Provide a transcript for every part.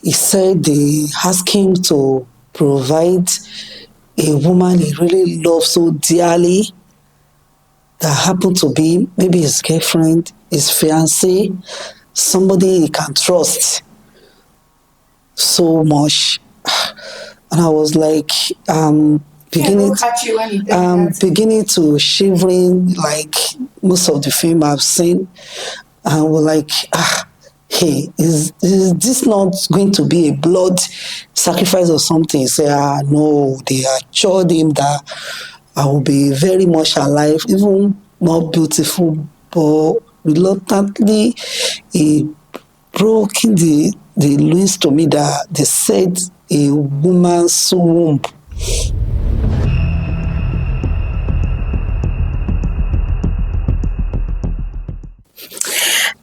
he said they asked him to provide a woman he really loved so dearly that happened to be maybe his girlfriend, his fiancé, somebody he can trust so much. And I was like, beginning to shivering like most of the film I've seen. And we're like, hey, is this not going to be a blood sacrifice or something? He said, no, they assured him that I will be very much alive, even more beautiful, but reluctantly he broke the news to me that they said a woman's womb.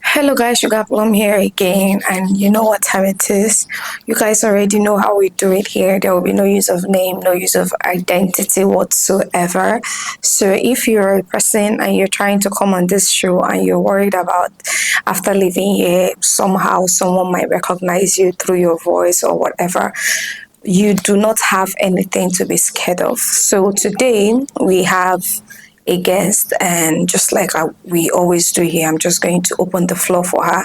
Hello guys, Sugar Plum here again, and you know what time it is. You guys already know how we do it here. There will be no use of name, no use of identity whatsoever. So if you're a person and you're trying to come on this show and you're worried about after living here, somehow someone might recognize you through your voice or whatever, you do not have anything to be scared of. So today we have a guest, and just like we always do here, I'm just going to open the floor for her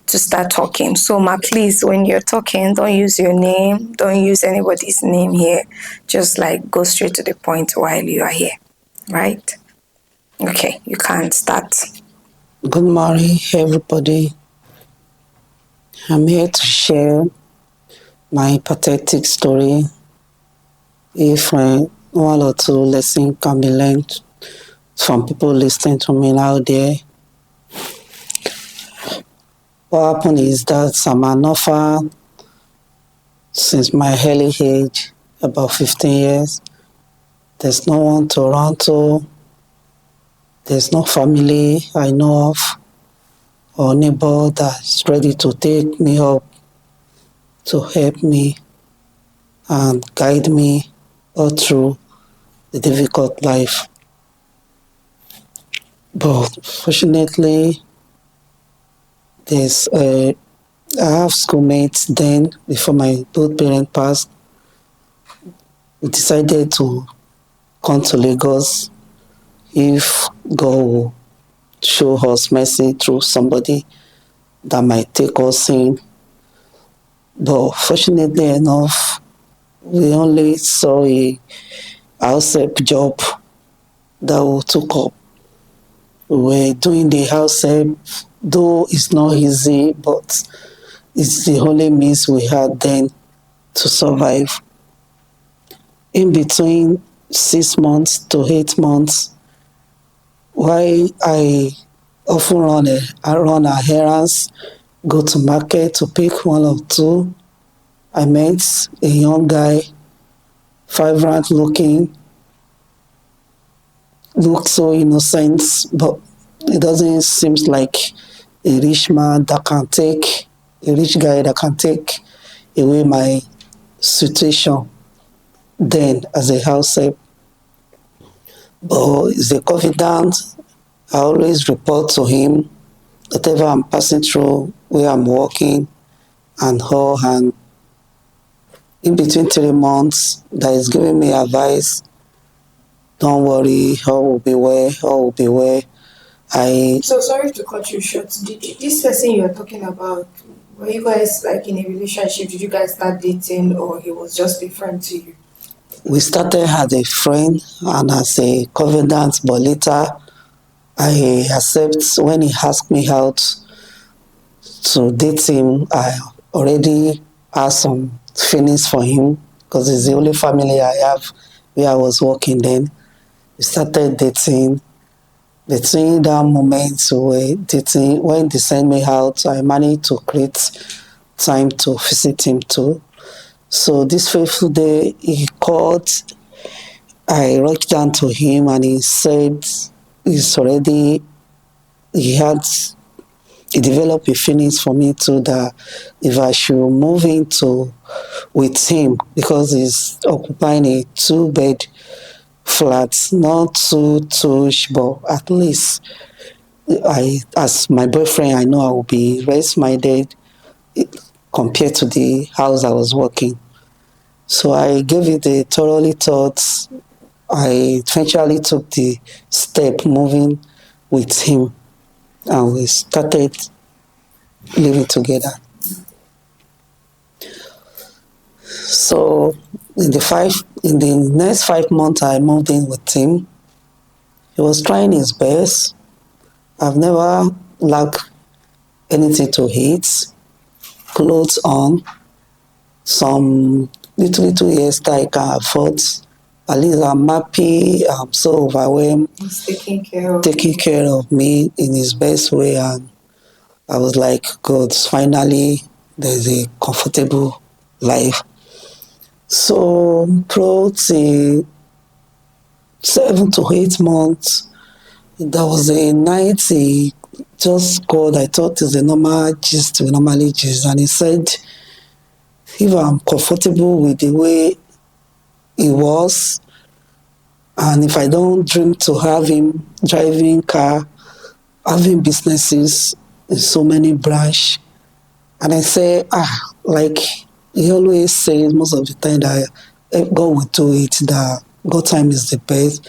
to start talking. So Ma, please, when you're talking, don't use your name, don't use anybody's name here, just like go straight to the point while you are here, right? Okay, you can start. Good morning, everybody. I'm here to share my pathetic story. If one or two lessons can be learned from people listening to me out there. What happened is that I'm an orphan since my early age, about 15 years. There's no one to run to. There's no family I know of or neighbor that's ready to take me up, to help me and guide me all through the difficult life. But fortunately, I have schoolmates then, before my both parents passed. We decided to come to Lagos if God will show us mercy through somebody that might take us in. But fortunately enough, we only saw a house help job that we took up. We were doing the house help, though it's not easy, but it's the only means we had then to survive. In between 6 months to 8 months, while I often run our errands, go to market to pick one or two, I met a young guy, vibrant looking, looked so innocent, but it doesn't seem like a rich guy that can take away my situation then as a house help. But he's a confidant. I always report to him whatever I'm passing through, where I'm working, and all. And in between 3 months, that is giving me advice. Don't worry, all will be well, all will be well. So sorry to cut you short. This person you're talking about, were you guys like in a relationship? Did you guys start dating, or he was just a friend to you? We started as a friend and as a confidant, but later I accept when he asked me out to date him. I already had some feelings for him because it's the only family I have where I was working then. We started dating. Between that moment we were dating, when they sent me out, I managed to create time to visit him too. So this fateful day, he called, I reached down to him and he said he developed a feelings for me too, that if I should move into with him, because he's occupying a 2-bed flat, not too, but at least as my boyfriend, I know I will be raised minded. compared to the house I was working. So I gave it a thoroughly thought. I eventually took the step moving with him, and we started living together. So in the next 5 months I moved in with him. He was trying his best. I've never lacked anything to eat, clothes on, some little hairstyle I can afford. At least I'm happy. I'm so overwhelmed. He's taking care of me in his best way, and I was like, God, finally there's a comfortable life. So throughout the 7 to 8 months, there was a night he just called. I thought it's a normal gist we normally gist, and he said, if I'm comfortable with the way he was, and if I don't dream to have him driving car, having businesses in so many branch, and I say, like he always says most of the time that God will do it, that God time is the best.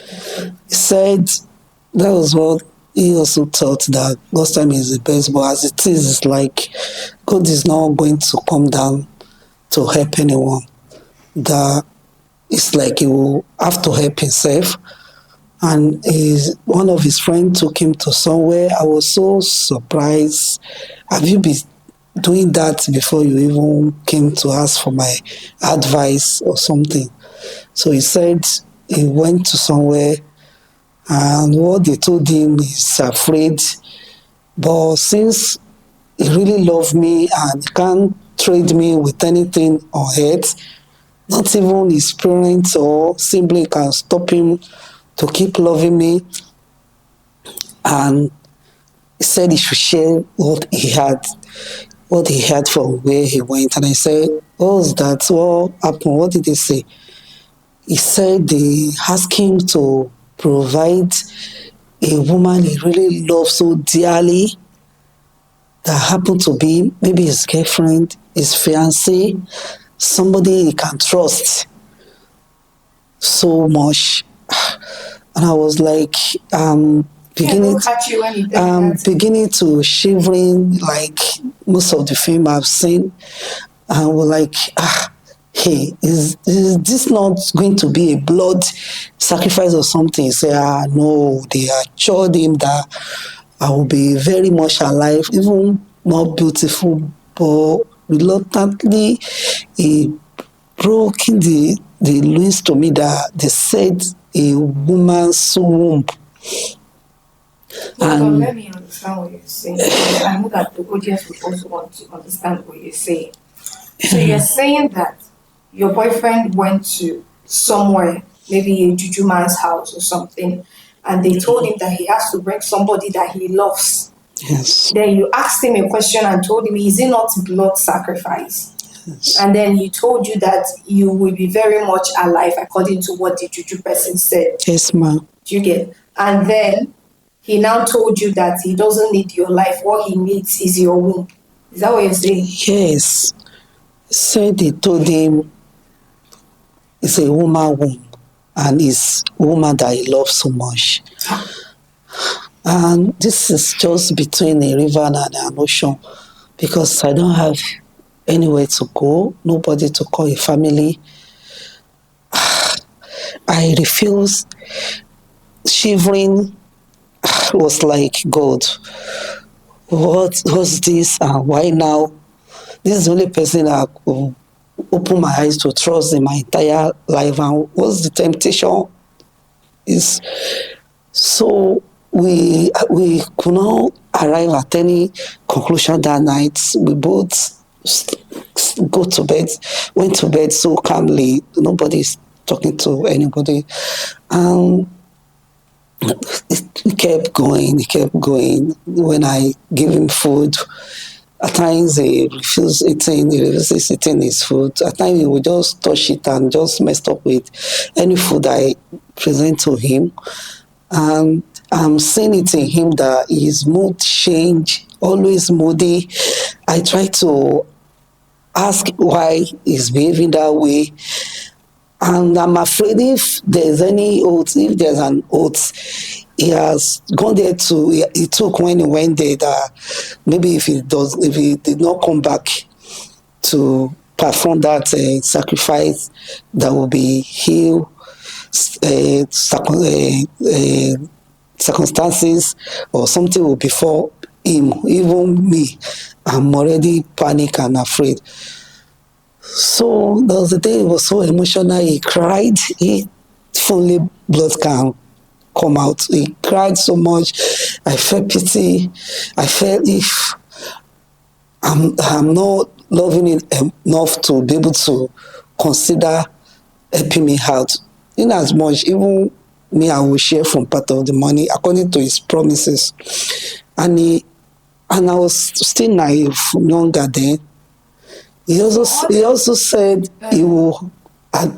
He said that was what he also thought, that God's time is the best, but as it is, it's like God is not going to come down to help anyone. That it's like he will have to help himself. And one of his friends took him to somewhere. I was so surprised. Have you been doing that before you even came to ask for my advice or something? So he said he went to somewhere, and what they told him is afraid. But since he really loved me and he can't trade me with anything on earth, not even his parents or sibling can stop him to keep loving me. And he said he should share what he had from where he went. And I said, what was that? What happened? What did he say? He said they asked him to provide a woman he really loves so dearly, that happened to be maybe his girlfriend, his fiance, somebody he can trust so much. And I was like, beginning to shivering like most of the film I've seen, and we're like, hey, is this not going to be a blood sacrifice or something? He said, no, they assured him that I will be very much alive, even more beautiful, but reluctantly he broke the news to me that they said a woman's womb. But let me understand what you're saying, because I know that the audience would also want to understand what you're saying. So you're saying that your boyfriend went to somewhere, maybe a juju man's house or something, and they told him that he has to bring somebody that he loves. Yes. Then you asked him a question and told him, is it not blood sacrifice? Yes. And then he told you that you will be very much alive according to what the juju person said. Yes, ma'am. Do you get? And then he now told you that he doesn't need your life. What he needs is your womb. Is that what you're saying? Yes. Said they told him it's a woman womb, and it's a woman that he loves so much. And this is just between a river and an ocean, because I don't have anywhere to go, nobody to call a family. I refuse. Shivering was like, God, what was this, and why now? This is the only person I could open my eyes to trust in my entire life, and what's the temptation is. So we could not arrive at any conclusion that night. We both went to bed so calmly. Nobody's talking to anybody. It kept going. When I give him food, at times he refuses eating his food. At times he would just touch it and just messed up with any food I present to him. And I'm seeing it in him that his mood change, always moody. I try to ask why he's behaving that way. And I'm afraid if there's any oath, if there's an oath, he has gone there to, he took when he went there that maybe if he did not come back to perform that sacrifice, that will be healed circumstances or something will befall him. Even me, I'm already panic and afraid. So there was a day he was so emotional, he cried. He only blood can come out. He cried so much. I felt pity. I felt if I'm not loving him enough to be able to consider helping me out. In as much, even me, I will share from part of the money according to his promises. And I was still naive, younger then. He also said he will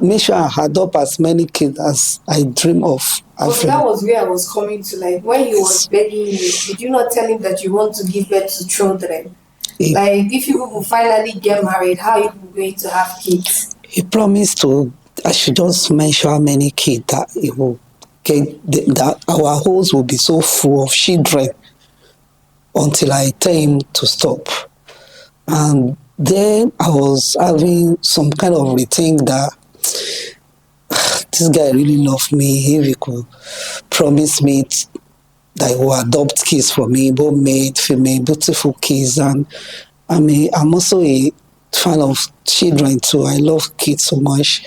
make sure I adopt as many kids as I dream of. But that was where I was coming to. Like, when he was begging you, did you not tell him that you want to give birth to children? Like, if you will finally get married, how are you going to have kids? He promised I should just mention how many kids that he will get, that our house will be so full of children until I tell him to stop. And then I was having some kind of rethink that this guy really loved me. If he could promise me that he will adopt kids for me, both male, female, beautiful kids. And I'm also a fan of children too. I love kids so much.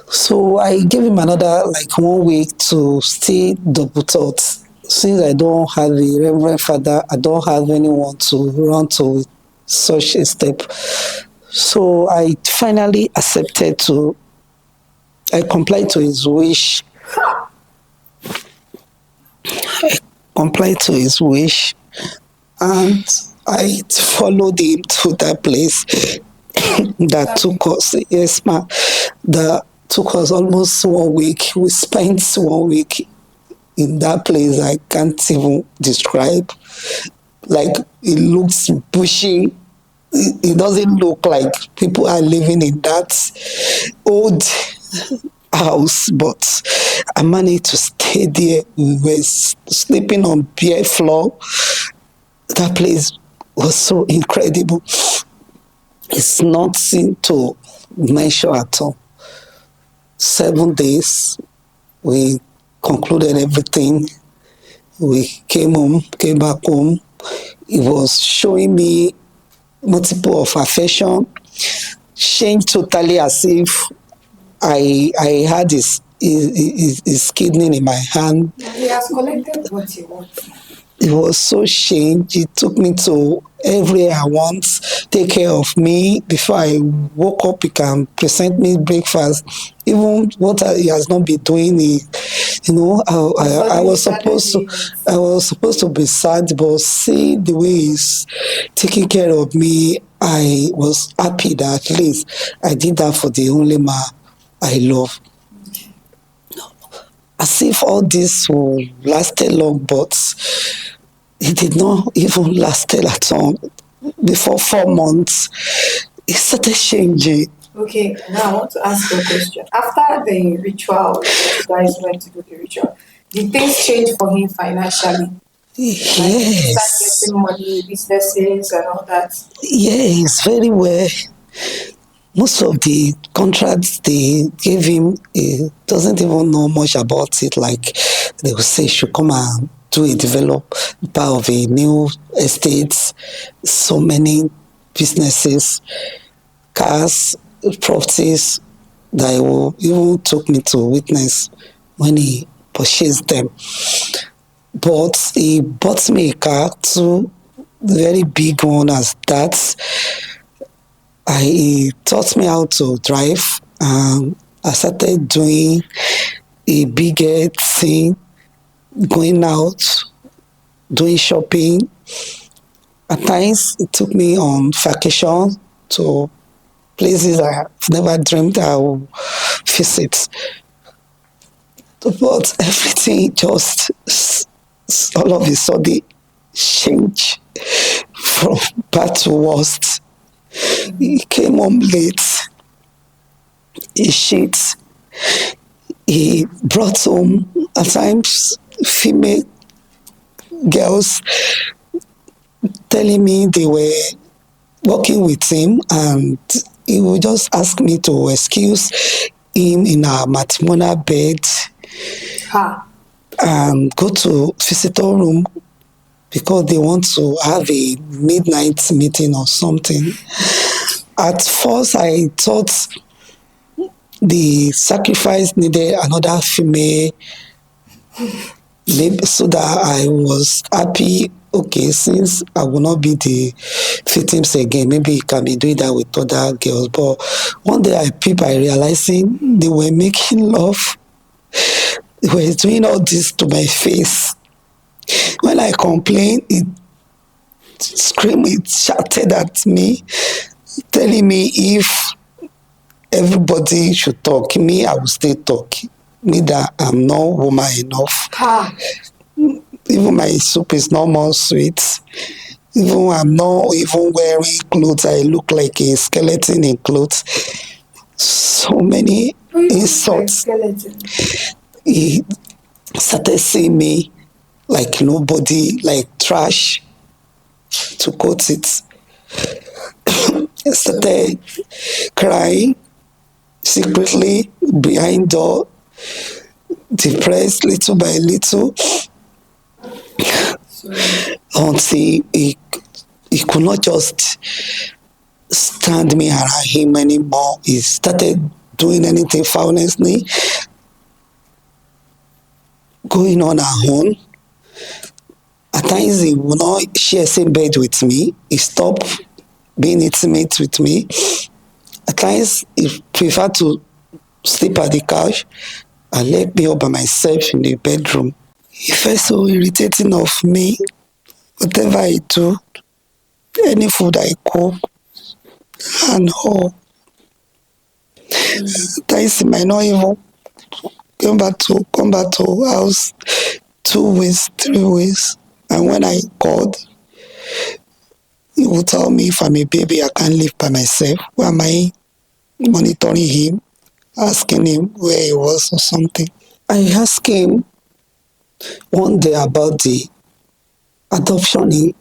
So I gave him another 1 week to still double thought. Since I don't have a Reverend Father, I don't have anyone to run to such a step. So I finally accepted I complied to his wish. And I followed him to that place that took us, yes ma'am, that took us almost 1 week. We spent 1 week in that place I can't even describe. Like, it looks bushy. It doesn't look like people are living in that old house, but I managed to stay there. We were sleeping on bare floor. That place was so incredible. It's nothing to mention at all. 7 days, we concluded everything. We came back home. It was showing me multiple of affection, changed totally as if I had his kidney in my hand. He has collected what he wants. It was so changed. He took me to everywhere I want, take care of me. Before I woke up, he can present me breakfast. Even what he has not been doing, I was supposed to be sad, but see the way he's taking care of me, I was happy that at least I did that for the only man I love. As if all this will last long, but it did not even last at all. Before 4 months, it started changing. Okay, now I want to ask you a question. After the ritual, you guys went to do the ritual, did things change for him financially? Yes. Like, he started getting money, businesses, and all that? Yes, very well. Most of the contracts they gave him, he doesn't even know much about it. Like, they will say, should come and do a developer of a new estate, so many businesses, cars, properties that he will even took me to witness when he purchased them. But he bought me a car, two very big one as that. He taught me how to drive, and I started doing a bigger thing, going out, doing shopping. At times, it took me on vacation to places I've never dreamed I would visit. But everything just all of a sudden changed from bad to worst. He came home late. He shit. He brought home at times female girls telling me they were working with him, and he would just ask me to excuse him in our matrimonial bed and go to visitor room because they want to have a midnight meeting or something. At first, I thought the sacrifice needed another female so that I was happy. Okay, since I will not be the victims again, maybe he can be doing that with other girls. But one day I realizing they were making love. They were doing all this to my face. When I complained, it screamed, it shouted at me, telling me if everybody should talk, me, I will still talk. Me that I'm not woman enough. Even my soup is not more sweet. Even I'm not even wearing clothes, I look like a skeleton in clothes. So many insults. He started seeing me like nobody, like trash, to quote it. He started crying secretly behind door, depressed little by little, until he could not just stand me around him anymore. He started doing anything foulnessly, going on our own. At times he would not share same bed with me. He stopped being intimate with me. At times he preferred to sleep at the couch and let me all by myself in the bedroom. He felt so irritating of me. Whatever I do, any food I cook, and all. Times he might not even come back to house 2 weeks, 3 weeks. And when I called, he would tell me if I'm a baby, I can't live by myself. Why am I monitoring him, asking him where he was or something? I asked him one day about the adoption he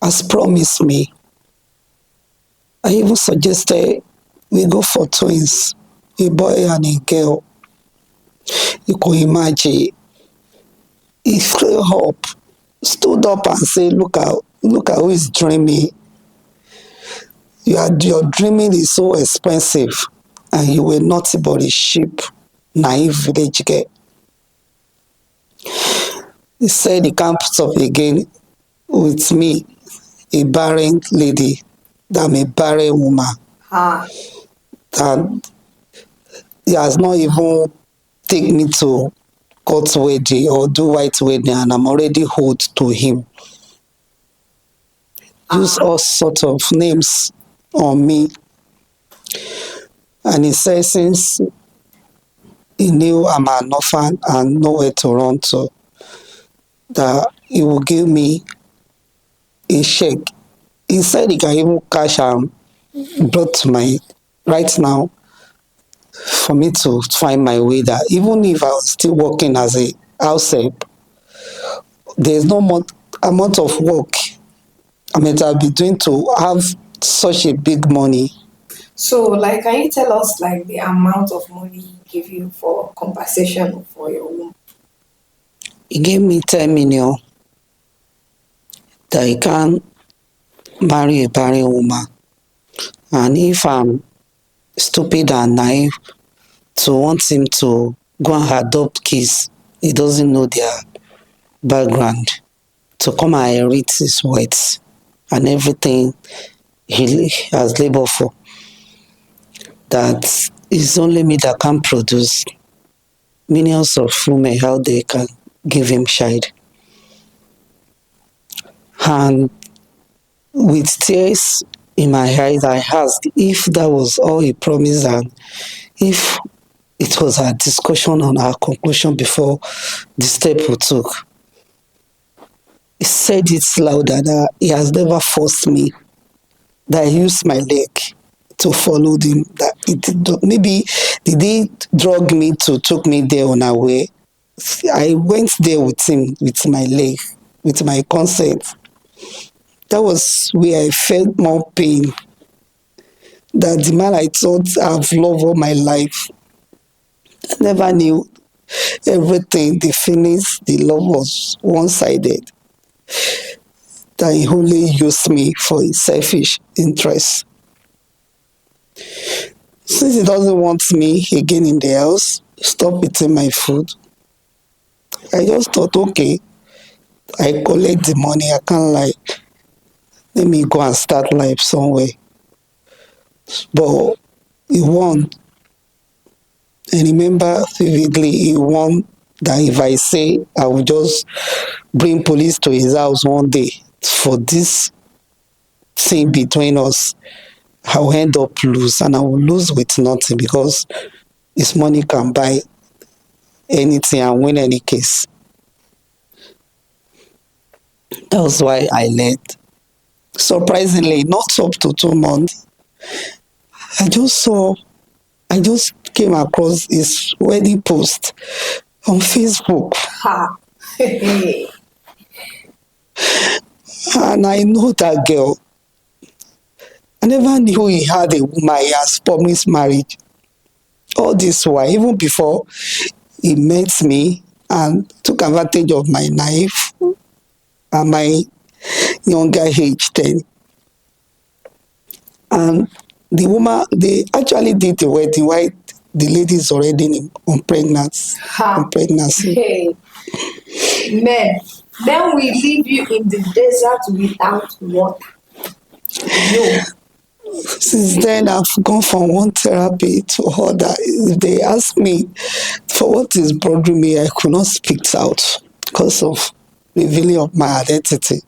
has promised me. I even suggested we go for twins, a boy and a girl. You could imagine. He stood up and said, look at who is dreaming. Your dreaming is so expensive, and you were nothing but a sheep, naive village girl. He said he can't put up again with me, a barren lady, that I'm a barren woman. And he has not even taken me to court wedding or do white wedding, and I'm already hold to him. Use all sorts of names on me. And he says since he knew I'm an orphan and nowhere to run to, that he will give me a check. He said he can even cash and brought to my right now for me to find my way there. Even if I was still working as a house help, there's no amount of work I mean I'll be doing to have such a big money. So, like, can you tell us, like, the amount of money he gave you for compensation for your womb? He gave me 10 million that he can marry a barren woman. And if I'm stupid and naive to want him to go and adopt kids, he doesn't know their background, to come and inherit his words and everything he has labored for, that it's only me that can produce millions of women out there can give him child. And with tears in my eyes, I asked if that was all he promised and if it was a discussion on our conclusion before the step we took. He said it louder that he has never forced me that I used my leg to follow them. That it maybe did they drug me to took me there on our way. I went there with him with my leg, with my consent. That was where I felt more pain. That the man I thought I've loved all my life, I never knew everything, the feelings, the love was one-sided. That he only used me for his selfish interest. Since he doesn't want me again in the house, stop eating my food. I just thought, okay, I collect the money, I can't lie. Let me go and start life somewhere. But he won. I remember vividly he won that if I say I will just bring police to his house one day for this thing between us, I will end up lose and I will lose with nothing because his money can buy anything and win any case. That was why I left. Surprisingly, not up to 2 months, I just came across his wedding post on Facebook. Ha. And I know that girl. I never knew he had a woman he has promised marriage. All this while, even before he met me and took advantage of my naive and my younger age then. And the woman, they actually did the wedding while the lady is already on pregnancy. Ha. Hey. Men, then we leave you in the desert without water. No. Since then, I've gone from one therapy to other. If they ask me for what is bothering me, I could not speak out because of revealing of my identity.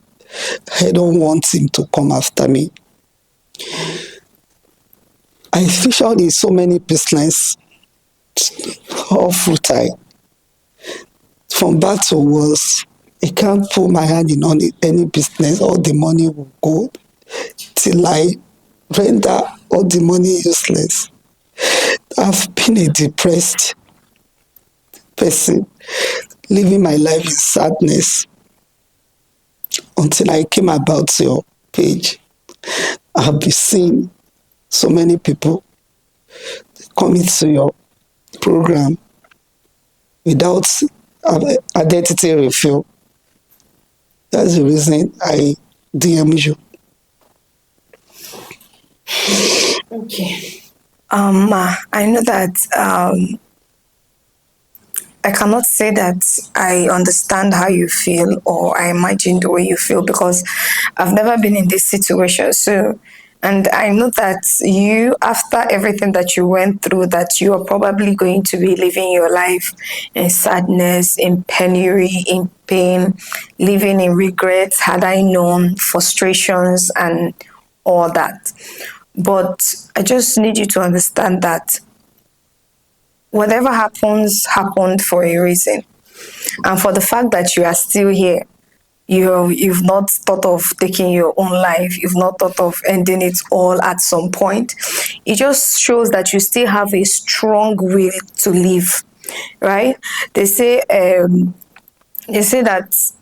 I don't want him to come after me. I featured in so many business, all futile. From bad to worse, I can't put my hand in on any business. All the money will go till I render all the money useless. I've been a depressed person, living my life in sadness until I came about your page. I've been seeing so many people coming to your program without identity reveal. That's the reason I DM you. Okay. I know that I cannot say that I understand how you feel or I imagine the way you feel because I've never been in this situation. So, and I know that you, after everything that you went through, that you are probably going to be living your life in sadness, in penury, in pain, living in regrets, had I known, frustrations, and all that. But I just need you to understand that whatever happens, happened for a reason. And for the fact that you are still here, you've not thought of taking your own life, you've not thought of ending it all at some point. It just shows that you still have a strong will to live, right? They say that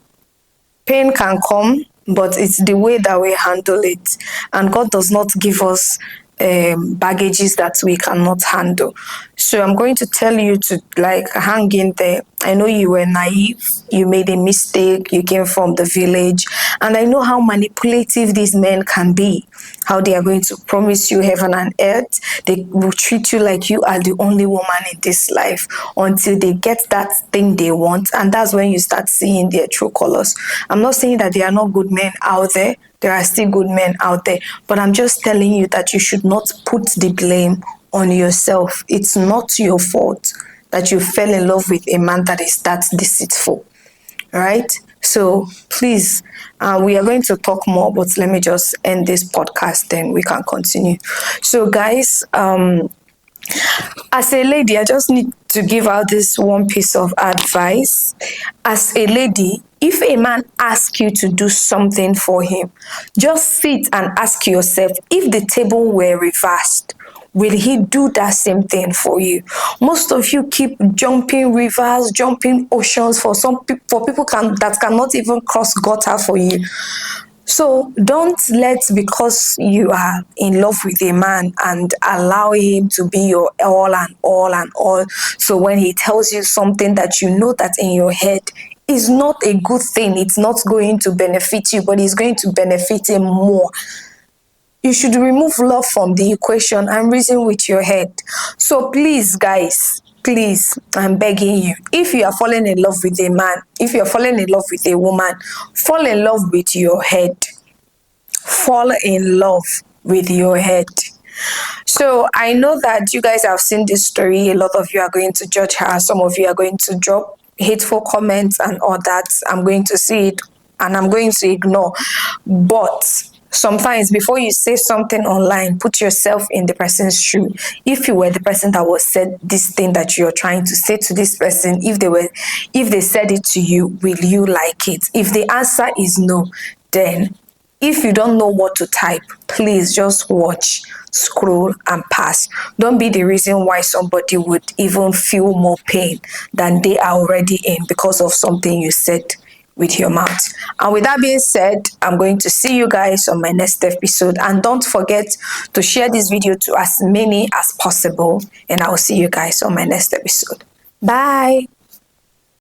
pain can come, but it's the way that we handle it. And God does not give us baggages that we cannot handle. So I'm going to tell you to like hang in there. I know you were naive, you made a mistake, you came from the village, and I know how manipulative these men can be, how they are going to promise you heaven and earth. They will treat you like you are the only woman in this life until they get that thing they want, and that's when you start seeing their true colors. I'm not saying that there are not good men out there. There are still good men out there, but I'm just telling you that you should not put the blame on yourself. It's not your fault that you fell in love with a man that is that deceitful, right? So please, we are going to talk more, but let me just end this podcast, then we can continue. So guys, as a lady, I just need to give out this one piece of advice. As a lady, If a man asks you to do something for him, just sit and ask yourself, if the table were reversed, will he do that same thing for you? Most of you keep jumping rivers, jumping oceans for for people that cannot even cross gutter for you. So don't let, because you are in love with a man, and allow him to be your all and all and all. So when he tells you something that you know that in your head is not a good thing, it's not going to benefit you, but it's going to benefit him more, you should remove love from the equation and reason with your head. So please, guys, please, I'm begging you, if you are falling in love with a man, if you're falling in love with a woman, fall in love with your head. Fall in love with your head. So I know that you guys have seen this story. A lot of you are going to judge her. Some of you are going to drop hateful comments and all that. I'm going to see it and I'm going to ignore. But sometimes before you say something online, put yourself in the person's shoe. If you were the person that was said this thing that you're trying to say to this person, if they said it to you, will you like it? If the answer is no, then if you don't know what to type, please just watch, scroll, and pass. Don't be the reason why somebody would even feel more pain than they are already in because of something you said with your mouth. And with that being said, I'm going to see you guys on my next episode. And don't forget to share this video to as many as possible. And I will see you guys on my next episode. Bye.